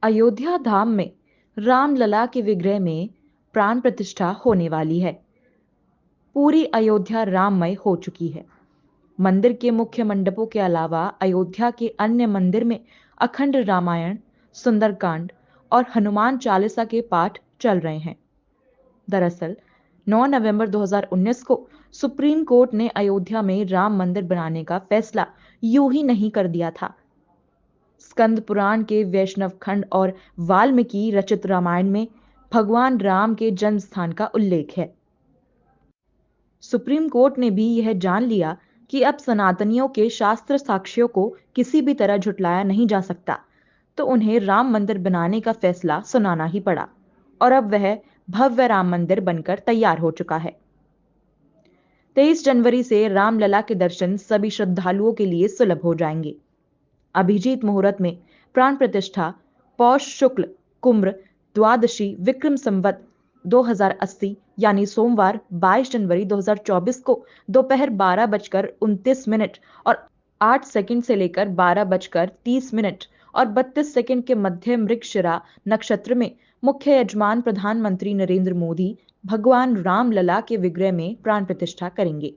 अयोध्या धाम में रामलला के विग्रह में प्राण प्रतिष्ठा होने वाली है। पूरी अयोध्या राममय हो चुकी है। मंदिर के मुख्य मंडपों के अलावा अयोध्या के अन्य मंदिर में अखंड रामायण, सुंदरकांड और हनुमान चालीसा के पाठ चल रहे हैं। दरअसल 9 नवंबर 2019 को सुप्रीम कोर्ट ने अयोध्या में राम मंदिर बनाने का फैसला यूं ही नहीं कर दिया था। स्कंद पुराण के वैष्णव खंड और वाल्मीकि रचित रामायण में भगवान राम के जन्म स्थान का उल्लेख है। सुप्रीम कोर्ट ने भी यह जान लिया कि अब सनातनियों के शास्त्र साक्ष्यों को किसी भी तरह झुटलाया नहीं जा सकता, तो उन्हें राम मंदिर बनाने का फैसला सुनाना ही पड़ा और अब वह भव्य राम मंदिर बनकर तैयार हो चुका है। 23 जनवरी से रामलला के दर्शन सभी श्रद्धालुओं के लिए सुलभ हो जाएंगे। अभिजीत मुहूर्त में प्राण प्रतिष्ठा पौष शुक्ल कुम्भ द्वादशी विक्रम संवत 2080 यानी सोमवार 22 जनवरी 2024 को दोपहर 12:29 और 8 सेकंड से लेकर 12:30 और 32 सेकंड के मध्य मृगशिरा नक्षत्र में मुख्य यजमान प्रधानमंत्री नरेंद्र मोदी भगवान रामलला के विग्रह में प्राण प्रतिष्ठा करेंगे।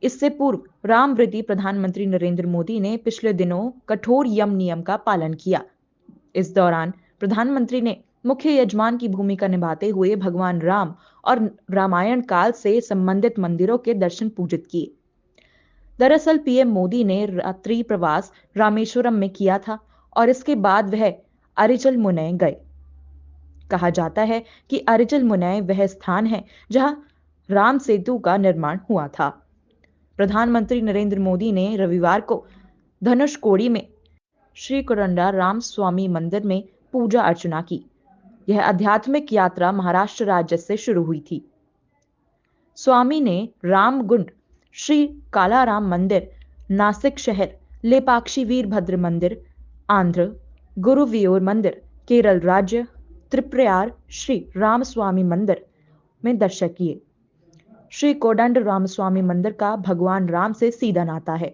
इससे पूर्व रामवृति प्रधानमंत्री नरेंद्र मोदी ने पिछले दिनों कठोर यम नियम का पालन किया। इस दौरान प्रधानमंत्री ने मुख्य यजमान की भूमिका निभाते हुए भगवान राम और रामायण काल से संबंधित मंदिरों के दर्शन पूजित किए। दरअसल पीएम मोदी ने रात्रि प्रवास रामेश्वरम में किया था और इसके बाद वह अरिचल मुनय गए। कहा जाता है कि अरिचल मुनय वह स्थान है जहां राम सेतु का निर्माण हुआ था। प्रधानमंत्री नरेंद्र मोदी ने रविवार को धनुषकोडी में श्री कोदंड राम स्वामी मंदिर में पूजा अर्चना की। यह आध्यात्मिक यात्रा महाराष्ट्र राज्य से शुरू हुई थी। स्वामी ने रामगुंड, श्री कालाराम मंदिर, नासिक शहर, लेपाक्षी वीरभद्र मंदिर, आंध्र, गुरुवियोर मंदिर, केरल राज्य, त्रिप्रयार श्री रामस्वामी मंदिर में दर्शन किए। श्री कोदंड रामस्वामी मंदिर का भगवान राम से सीधा नाता है।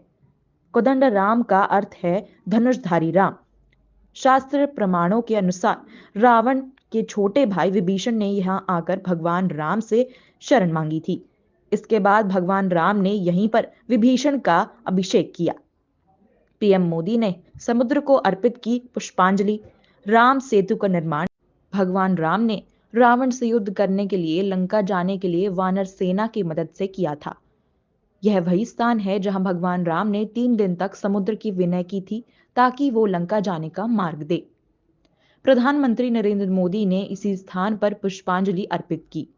कोदंड राम का अर्थ है धनुषधारी राम। शास्त्र प्रमाणों के अनुसार रावण के छोटे भाई विभीषण ने यहां आकर भगवान राम से शरण मांगी थी। इसके बाद भगवान राम ने यहीं पर विभीषण का अभिषेक किया। पीएम मोदी ने समुद्र को अर्पित की पुष्पांजलि। राम सेतु का निर्माण भगवान राम ने रावण से युद्ध करने के लिए लंका जाने के लिए वानर सेना की मदद से किया था। यह वही स्थान है जहां भगवान राम ने 3 दिन तक समुद्र की विनय की थी ताकि वो लंका जाने का मार्ग दे। प्रधानमंत्री नरेंद्र मोदी ने इसी स्थान पर पुष्पांजलि अर्पित की।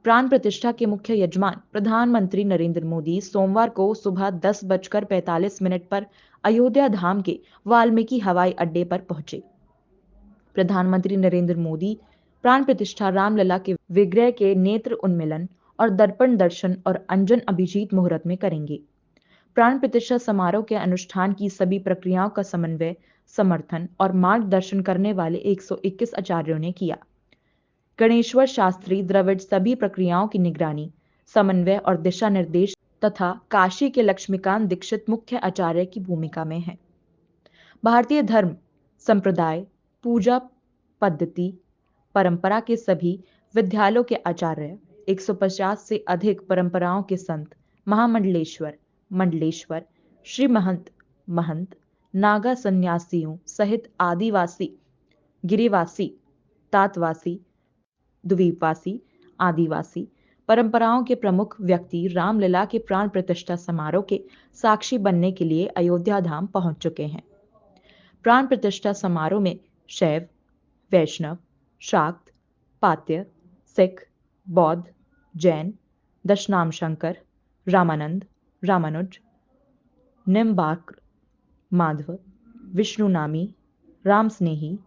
प्राण प्रतिष्ठा के मुख्य यजमान प्रधानमंत्री नरेंद्र मोदी सोमवार को सुबह 10:45 पर अयोध्या धाम के वाल्मीकि हवाई अड्डे पर पहुंचे। प्रधानमंत्री नरेंद्र मोदी प्राण प्रतिष्ठा रामलला के विग्रह के नेत्र उन्मिलन और दर्पण दर्शन और अंजन अभिजीत मुहूर्त में करेंगे। प्राण प्रतिष्ठा समारोह के अनुष्ठान की सभी प्रक्रियाओं का समन्वय, समर्थन और मार्गदर्शन करने वाले 121 आचार्यों ने किया। गणेश्वर शास्त्री द्रविड़ सभी प्रक्रियाओं की निगरानी, समन्वय और दिशा निर्देश तथा काशी के लक्ष्मीकांत दीक्षित मुख्य आचार्य की भूमिका में है। भारतीय धर्म, संप्रदाय, पूजा पद्धति, परंपरा के सभी विद्यालयों के आचार्य, 150 से अधिक परंपराओं के संत, महामंडलेश्वर, मंडलेश्वर, श्री महंत, महंत, नागा सन्यासियों सहित आदिवासी, गिरिवासी, तातवासी, द्वीपवासी, आदिवासी परंपराओं के प्रमुख व्यक्ति रामलला के प्राण प्रतिष्ठा समारोह के साक्षी बनने के लिए अयोध्या धाम पहुंच चुके हैं। प्राण प्रतिष्ठा समारोह में शैव, वैष्णव, शाक्त, पात्य, सिख, बौद्ध, जैन, दशनाम शंकर, रामानंद, रामानुज, निम्बार्क, माधव, विष्णुनामी, राम स्नेही,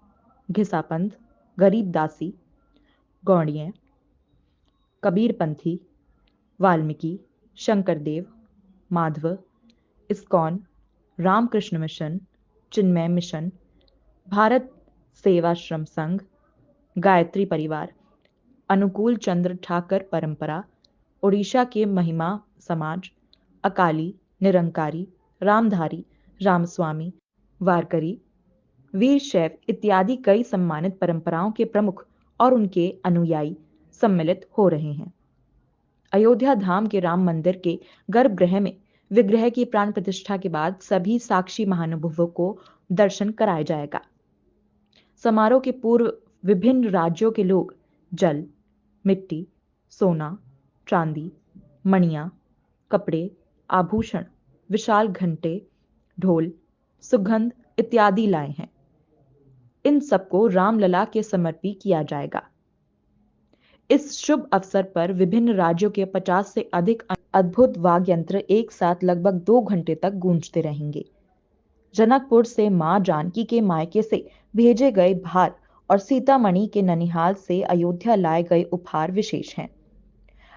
घिसापंथ, गरीबदासी, गौड़िया, कबीरपंथी, वाल्मीकि, शंकरदेव, माधव, इस्कॉन, रामकृष्ण मिशन, चिन्मय मिशन, भारत सेवाश्रम संघ, गायत्री परिवार, अनुकूल चंद्र ठाकर परंपरा, ओडिशा के महिमा समाज, अकाली, निरंकारी, रामधारी, रामस्वामी, वारकरी, वीरशैव इत्यादि कई सम्मानित परंपराओं के प्रमुख और उनके अनुयायी सम्मिलित हो रहे हैं। अयोध्या धाम के राम मंदिर के गर्भगृह में विग्रह की प्राण प्रतिष्ठा के बाद सभी साक्षी महानुभावों को दर्शन कराया जाएगा। समारोह के पूर्व विभिन्न राज्यों के लोग जल, मिट्टी, सोना, चांदी, मणियां, कपड़े, आभूषण, विशाल घंटे, ढोल, सुगंध इत्यादि लाए हैं। इन सबको रामलला के समर्पित किया जाएगा। इस शुभ अवसर पर विभिन्न राज्यों के 50 से अधिक अद्भुत वाद्य यंत्र एक साथ लगभग 2 घंटे तक गूंजते रहेंगे। जनकपुर से मां जानकी के मायके से भेजे गए भार और सीतामढ़ी के ननिहाल से अयोध्या लाए गए उपहार विशेष हैं।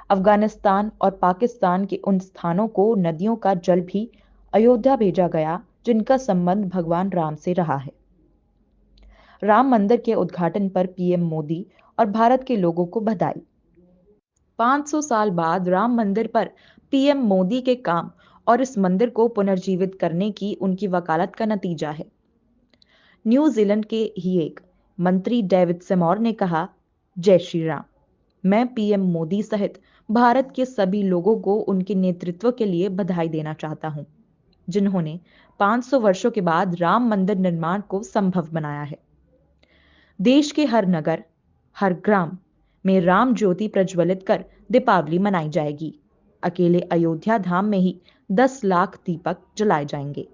अफगानिस्तान और पाकिस्तान के उन स्थानों को नदियों का जल भी अयोध्या भेजा गया जिनका संबंध भगवान राम से रहा है। राम मंदिर के उद्घाटन पर पीएम मोदी और भारत के लोगों को बधाई। 500 साल बाद राम मंदिर पर पीएम मोदी के काम और इस मंदिर को पुनर्जीवित करने की उनकी वकालत का नतीजा है। न्यूजीलैंड के ही एक मंत्री डेविड सेमोर ने कहा, जय श्री राम। मैं पीएम मोदी सहित भारत के सभी लोगों को उनके नेतृत्व के लिए बधाई देना चाहता हूं, जिन्होंने 500 वर्षों के बाद राम मंदिर निर्माण को संभव बनाया है। देश के हर नगर, हर ग्राम में राम ज्योति प्रज्वलित कर दीपावली मनाई जाएगी। अकेले अयोध्या धाम में ही 10 लाख दीपक जलाए जाएंगे।